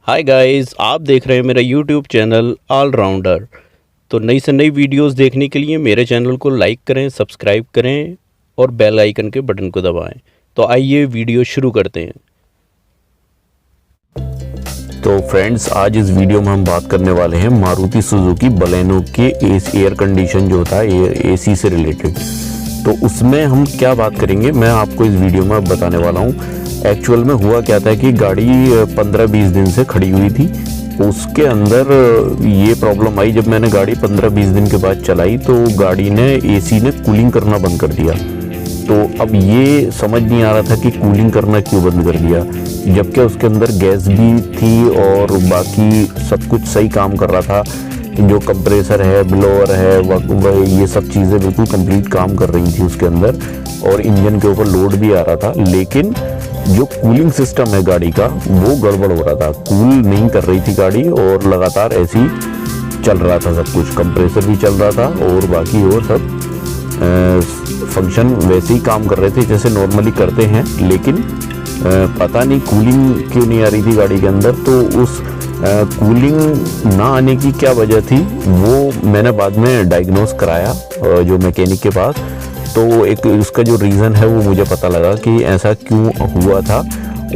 Hi guys, आप देख रहे हैं मेरा यूट्यूब चैनल ऑलराउंडर। तो नई से नई वीडियोस देखने के लिए मेरे चैनल को लाइक करें, सब्सक्राइब करें और बेल आइकन के बटन को दबाएं। तो आइए वीडियो शुरू करते हैं। तो फ्रेंड्स, आज इस वीडियो में हम बात करने वाले हैं मारुति सुजुकी बलेनो के एयर कंडीशन जो होता है एसी से रिलेटेड। तो उसमें हम क्या बात करेंगे, मैं आपको इस वीडियो में बताने वाला हूँ। एक्चुअल में हुआ क्या था कि गाड़ी 15-20 दिन से खड़ी हुई थी। उसके अंदर ये प्रॉब्लम आई, जब मैंने गाड़ी 15-20 दिन के बाद चलाई तो गाड़ी ने एसी ने कूलिंग करना बंद कर दिया। तो अब ये समझ नहीं आ रहा था कि कूलिंग करना क्यों बंद कर दिया, जबकि उसके अंदर गैस भी थी और बाकी सब कुछ सही काम कर रहा था। जो कंप्रेसर है, ब्लोअर है, ये सब चीज़ें बिल्कुल कंप्लीट काम कर रही थी उसके अंदर और इंजन के ऊपर लोड भी आ रहा था। लेकिन जो कूलिंग सिस्टम है गाड़ी का वो गड़बड़ हो रहा था, कूल नहीं कर रही थी गाड़ी और लगातार ऐसे ही चल रहा था सब कुछ। कंप्रेसर भी चल रहा था और बाकी और सब फंक्शन वैसे ही काम कर रहे थे जैसे नॉर्मली करते हैं। लेकिन पता नहीं कूलिंग क्यों नहीं आ रही थी गाड़ी के अंदर। तो उस कूलिंग ना आने की क्या वजह थी वो मैंने बाद में डायग्नोस कराया जो मैकेनिक के पास। तो एक उसका जो रीज़न है वो मुझे पता लगा कि ऐसा क्यों हुआ था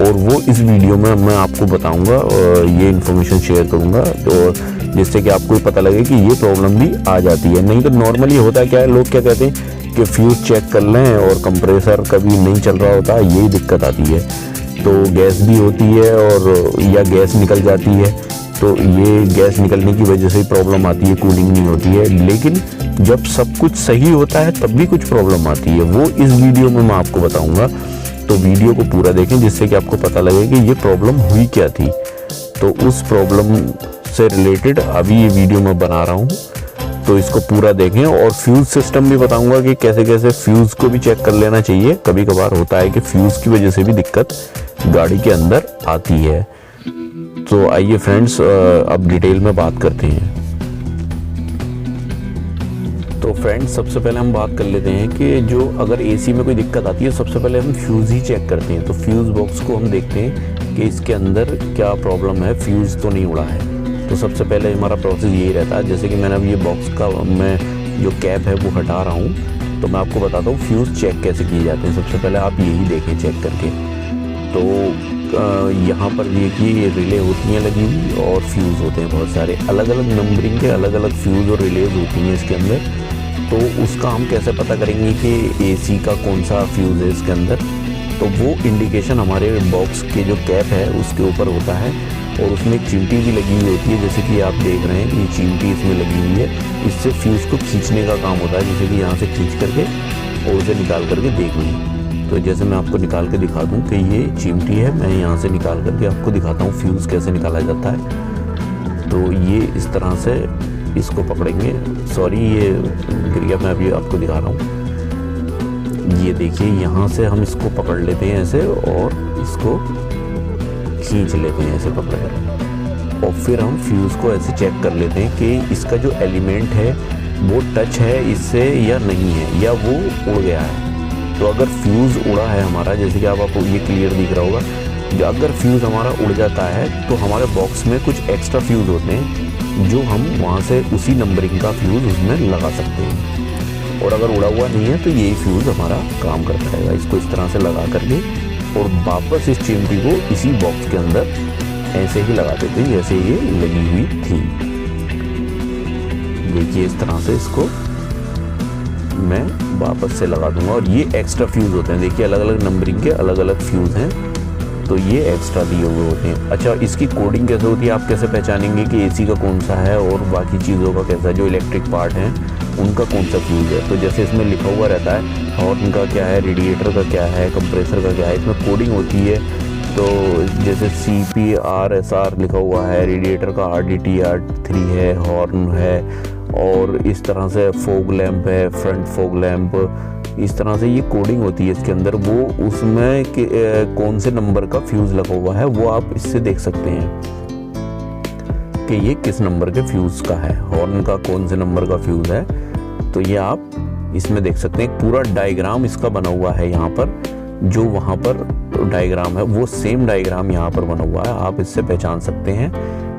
और वो इस वीडियो में मैं आपको बताऊंगा और ये इन्फॉर्मेशन शेयर करूंगा, तो जिससे कि आपको पता लगे कि ये प्रॉब्लम भी आ जाती है। नहीं तो नॉर्मली होता क्या है, लोग क्या कहते हैं कि फ्यूज़ चेक कर लें और कंप्रेसर कभी नहीं चल रहा होता, यही दिक्कत आती है। तो गैस भी होती है और या गैस निकल जाती है, तो ये गैस निकलने की वजह से ही प्रॉब्लम आती है, कूलिंग नहीं होती है। लेकिन जब सब कुछ सही होता है तब भी कुछ प्रॉब्लम आती है, वो इस वीडियो में मैं आपको बताऊंगा। तो वीडियो को पूरा देखें जिससे कि आपको पता लगे कि ये प्रॉब्लम हुई क्या थी। तो उस प्रॉब्लम से रिलेटेड अभी ये वीडियो मैं बना रहा हूँ, तो इसको पूरा देखें। और फ्यूज़ सिस्टम भी बताऊंगा कि कैसे कैसे फ्यूज़ को भी चेक कर लेना चाहिए। कभी कभार होता है कि फ्यूज़ की वजह से भी दिक्कत गाड़ी के अंदर आती है। तो आइए फ्रेंड्स, अब डिटेल में बात करते हैं। तो फ्रेंड्स, सबसे पहले हम बात कर लेते हैं कि जो अगर एसी में कोई दिक्कत आती है सबसे पहले हम फ्यूज़ ही चेक करते हैं। तो फ्यूज़ बॉक्स को हम देखते हैं कि इसके अंदर क्या प्रॉब्लम है, फ्यूज़ तो नहीं उड़ा है। तो सबसे पहले हमारा प्रोसेस यही रहता है। जैसे कि मैंने अब ये बॉक्स का मैं जो कैप है वो हटा रहा हूँ, तो मैं आपको बताता हूँ फ्यूज़ चेक कैसे किए जाते हैं। सबसे पहले आप यही देखें चेक करके। तो यहाँ पर देखिए रिले होती हैं लगी हुई और फ्यूज़ होते हैं बहुत सारे, अलग अलग नंबरिंग के अलग अलग फ्यूज़ और रिलेज होती हैं इसके अंदर। तो उसका हम कैसे पता करेंगे कि एसी का कौन सा फ्यूज़ है इसके अंदर। तो वो इंडिकेशन हमारे बॉक्स के जो कैप है उसके ऊपर होता है और उसमें एक चिमटी भी लगी हुई होती है। जैसे कि आप देख रहे हैं ये चिमटी इसमें लगी हुई है, इससे फ्यूज़ को खींचने का काम होता है। जैसे कि यहाँ से खींच करके और उसे निकाल करके देख लें। तो जैसे मैं आपको निकाल के दिखा दूं कि ये चिमटी है, मैं यहाँ से निकाल करके आपको दिखाता हूँ फ्यूज़ कैसे निकाला जाता है। तो ये इस तरह से इसको पकड़ेंगे। सॉरी, ये क्रिया मैं अभी आपको दिखा रहा हूँ। ये देखिए यहाँ से हम इसको पकड़ लेते हैं ऐसे और इसको खींच लेते हैं ऐसे पकड़ कर, और फिर हम फ्यूज़ को ऐसे चेक कर लेते हैं कि इसका जो एलिमेंट है वो टच है इससे या नहीं है, या वो उड़ गया है। तो अगर फ्यूज़ उड़ा है हमारा, जैसे कि आपको ये क्लियर दिख रहा होगा, जो अगर फ्यूज़ हमारा उड़ जाता है तो हमारे बॉक्स में कुछ एक्स्ट्रा फ्यूज़ होते हैं जो हम वहाँ से उसी नंबरिंग का फ्यूज़ उसमें लगा सकते हैं। और अगर उड़ा हुआ नहीं है तो यही फ्यूज़ हमारा काम करता रहेगा। इसको इस तरह से लगा करके और वापस इस चिमटी को इसी बॉक्स के अंदर ऐसे ही लगा देते हैं जैसे ये लगी हुई थी। देखिए इस तरह से इसको मैं वापस से लगा दूंगा और ये एक्स्ट्रा फ्यूज़ होते हैं। देखिए अलग अलग नंबरिंग के अलग अलग फ्यूज़ हैं, तो ये एक्स्ट्रा दिए हुए होते हैं। अच्छा, इसकी कोडिंग कैसे होती है, आप कैसे पहचानेंगे कि एसी का कौन सा है और बाकी चीज़ों का कैसा है, जो इलेक्ट्रिक पार्ट हैं उनका कौन सा फ्यूज़ है। तो जैसे इसमें लिखा हुआ रहता है हॉर्न का क्या है, रेडिएटर का क्या है, कंप्रेसर का क्या है, इसमें कोडिंग होती है। तो जैसे CPRSR लिखा हुआ है, रेडिएटर का RDTR3 है, हॉर्न है, और इस तरह से फोग लैंप है, फ्रंट फोग लैंप, इस तरह से ये कोडिंग होती है इसके अंदर। वो उसमें कौन से नंबर का फ्यूज़ लगा हुआ है वो आप इससे देख सकते हैं कि ये किस नंबर के फ्यूज़ का है, हॉर्न का कौन से नंबर का फ्यूज़ है। तो ये आप इसमें देख सकते हैं, पूरा डायग्राम इसका बना हुआ है यहाँ पर, जो वहाँ पर डायग्राम है वो सेम डायग्राम यहाँ पर बना हुआ है। आप इससे पहचान सकते हैं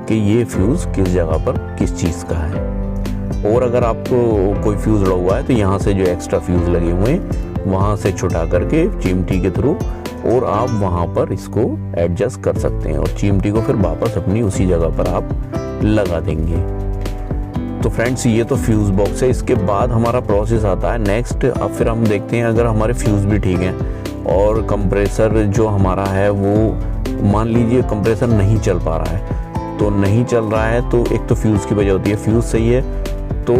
कि ये फ्यूज़ किस जगह पर किस चीज़ का है। और अगर आपको कोई फ्यूज़ लगा हुआ है तो यहाँ से जो एक्स्ट्रा फ्यूज़ लगे हुए हैं वहाँ से छुटा करके चिमटी के थ्रू और आप वहाँ पर इसको एडजस्ट कर सकते हैं और चिमटी को फिर वापस अपनी उसी जगह पर आप लगा देंगे। तो फ्रेंड्स ये तो फ्यूज़ बॉक्स है। इसके बाद हमारा प्रोसेस आता है नेक्स्ट। अब फिर हम देखते हैं अगर हमारे फ्यूज़ भी ठीक हैं और कंप्रेसर जो हमारा है वो मान लीजिए कंप्रेसर नहीं चल पा रहा है, तो नहीं चल रहा है तो एक तो फ्यूज़ की वजह होती है, फ्यूज़ सही है तो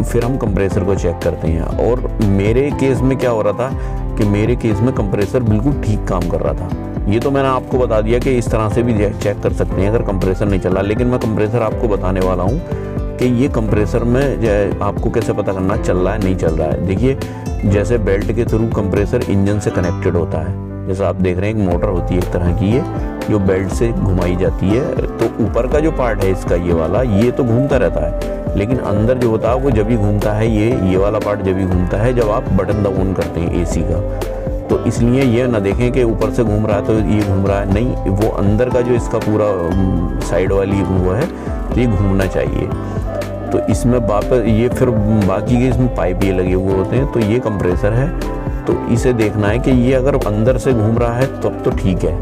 फिर हम कंप्रेसर को चेक करते हैं। और मेरे केस में क्या हो रहा था कि मेरे केस में कंप्रेसर बिल्कुल ठीक काम कर रहा था। ये तो मैंने आपको बता दिया कि इस तरह से भी चेक कर सकते हैं अगर कंप्रेसर नहीं चला, लेकिन मैं कंप्रेसर आपको बताने वाला हूँ कि ये कंप्रेसर में आपको कैसे पता करना चल रहा है नहीं चल रहा है। देखिए जैसे बेल्ट के थ्रू कंप्रेसर इंजन से कनेक्टेड होता है, जैसा आप देख रहे हैं एक मोटर होती है एक तरह की ये जो बेल्ट से घुमाई जाती है, तो ऊपर का जो पार्ट है इसका ये वाला ये तो घूमता रहता है, लेकिन अंदर जो होता है वो जब भी घूमता है ये वाला पार्ट जब भी घूमता है जब आप बटन दबान करते हैं एसी का। तो इसलिए ये ना देखें कि ऊपर से घूम रहा है तो ये घूम रहा है, नहीं, वो अंदर का जो इसका पूरा साइड वाली वो है तो ये घूमना चाहिए। तो इसमें वापस ये फिर बाकी के इसमें पाइप ये लगे हुए होते हैं, तो ये कंप्रेसर है। तो इसे देखना है कि ये अगर अंदर से घूम रहा है तब तो ठीक है,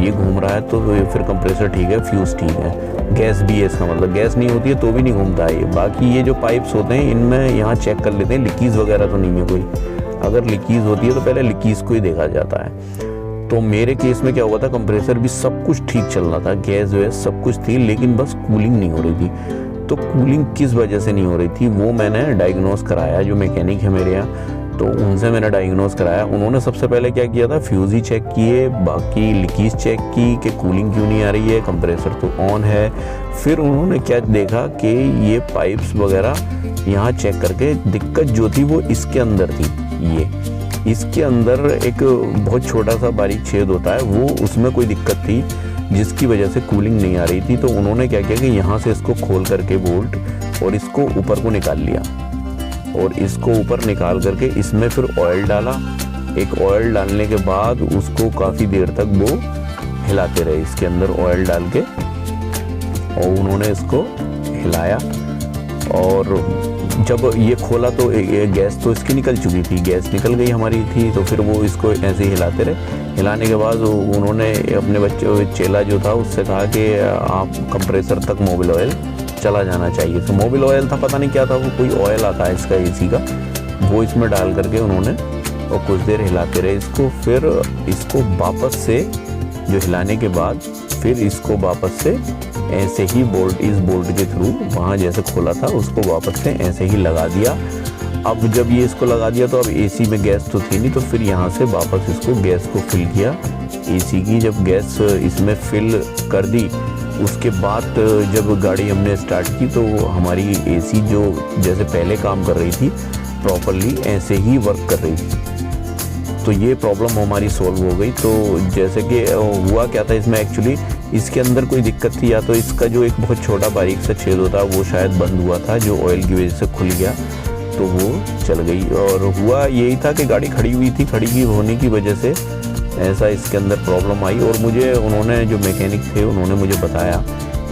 ये घूम रहा है तो फिर कंप्रेसर ठीक है, फ्यूज़ ठीक है। गैस भी है इसका मतलब, गैस नहीं होती है तो भी नहीं घूमता है ये। बाकी ये जो पाइप्स होते हैं इनमें यहाँ चेक कर लेते हैं लीकेज वगैरह तो नहीं है कोई। अगर लीकेज होती है तो पहले लीकेज को ही देखा जाता है। तो मेरे केस में क्या हुआ था, कंप्रेसर भी सब कुछ ठीक चल रहा था, गैस वैस सब कुछ थी, लेकिन बस कूलिंग नहीं हो रही थी। तो कूलिंग किस वजह से नहीं हो रही थी वो मैंने डायग्नोस कराया, जो मैकेनिक है मेरे यहाँ, तो उनसे मैंने डायग्नोस कराया। उन्होंने सबसे पहले क्या किया था, फ्यूज़ ही चेक किए, बाकी लीकेज चेक की कि कूलिंग क्यों नहीं आ रही है, कंप्रेसर तो ऑन है। फिर उन्होंने क्या देखा कि ये पाइप्स वगैरह यहाँ चेक करके दिक्कत जो थी वो इसके अंदर थी। ये इसके अंदर एक बहुत छोटा सा बारीक छेद होता है, वो उसमें कोई दिक्कत थी जिसकी वजह से कूलिंग नहीं आ रही थी। तो उन्होंने क्या किया कि यहाँ से इसको खोल करके बोल्ट और इसको ऊपर को निकाल लिया, और इसको ऊपर निकाल करके इसमें फिर ऑयल डाला। एक ऑयल डालने के बाद उसको काफ़ी देर तक वो हिलाते रहे इसके अंदर ऑयल डाल के, और उन्होंने इसको हिलाया। और जब ये खोला तो ये गैस तो इसकी निकल चुकी थी, गैस निकल गई हमारी थी, तो फिर वो इसको ऐसे ही हिलाते रहे। हिलाने के बाद उन्होंने अपने बच्चे चेला जो था उससे कहा कि आप कंप्रेसर तक मोबिल ऑयल चला जाना चाहिए। तो मोबिल ऑयल था, पता नहीं क्या था, वो कोई ऑयल आता है इसका एसी का, वो इसमें डाल करके उन्होंने और कुछ देर हिलाते रहे इसको। फिर इसको वापस से जो हिलाने के बाद फिर इसको वापस से ऐसे ही बोल्ट, इस बोल्ट के थ्रू वहाँ जैसे खोला था उसको वापस से ऐसे ही लगा दिया। अब जब ये इसको लगा दिया तो अब एसी में गैस तो थी नहीं, तो फिर यहाँ से वापस इसको गैस को फिल किया एसी की। जब गैस इसमें फिल कर दी उसके बाद जब गाड़ी हमने स्टार्ट की तो हमारी एसी जो जैसे पहले काम कर रही थी प्रॉपरली ऐसे ही वर्क कर रही थी। तो ये प्रॉब्लम हमारी सॉल्व हो गई। तो जैसे कि हुआ क्या था इसमें, एक्चुअली इसके अंदर कोई दिक्कत थी, या तो इसका जो एक बहुत छोटा बारीक सा छेद होता है वो शायद बंद हुआ था, जो ऑयल की वजह से खुल गया तो वो चल गई। और हुआ यही था कि गाड़ी खड़ी हुई थी, खड़ी की होने की वजह से ऐसा इसके अंदर प्रॉब्लम आई। और मुझे उन्होंने जो मैकेनिक थे उन्होंने मुझे बताया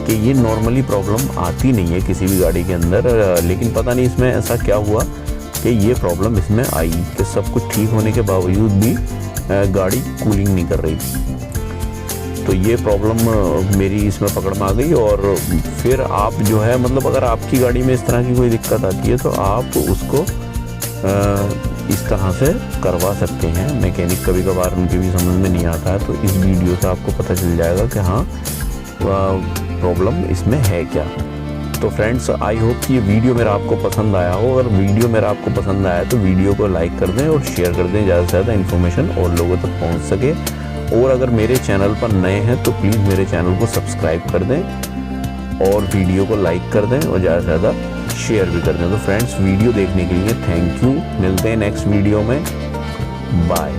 कि ये नॉर्मली प्रॉब्लम आती नहीं है किसी भी गाड़ी के अंदर, लेकिन पता नहीं इसमें ऐसा क्या हुआ कि ये प्रॉब्लम इसमें आई कि सब कुछ ठीक होने के बावजूद भी गाड़ी कूलिंग नहीं कर रही थी। तो ये प्रॉब्लम मेरी इसमें पकड़ में आ गई। और फिर आप जो है मतलब अगर आपकी गाड़ी में इस तरह की कोई दिक्कत आती है तो आप उसको इस तरह से करवा सकते हैं। मैकेनिक कभी कभार उनकी भी समझ में नहीं आता है, तो इस वीडियो से आपको पता चल जाएगा कि हाँ प्रॉब्लम इसमें है क्या। तो फ्रेंड्स आई होप कि ये वीडियो मेरा आपको पसंद आया हो। अगर वीडियो मेरा आपको पसंद आया तो वीडियो को लाइक कर दें और शेयर कर दें, ज़्यादा से ज़्यादा इन्फॉर्मेशन और लोगों तक पहुंच सके। और अगर मेरे चैनल पर नए हैं तो प्लीज़ मेरे चैनल को सब्सक्राइब कर दें और वीडियो को लाइक कर दें और ज़्यादा से ज़्यादा शेयर भी कर दें। तो फ्रेंड्स वीडियो देखने के लिए थैंक यू, मिलते हैं नेक्स्ट वीडियो में, बाय।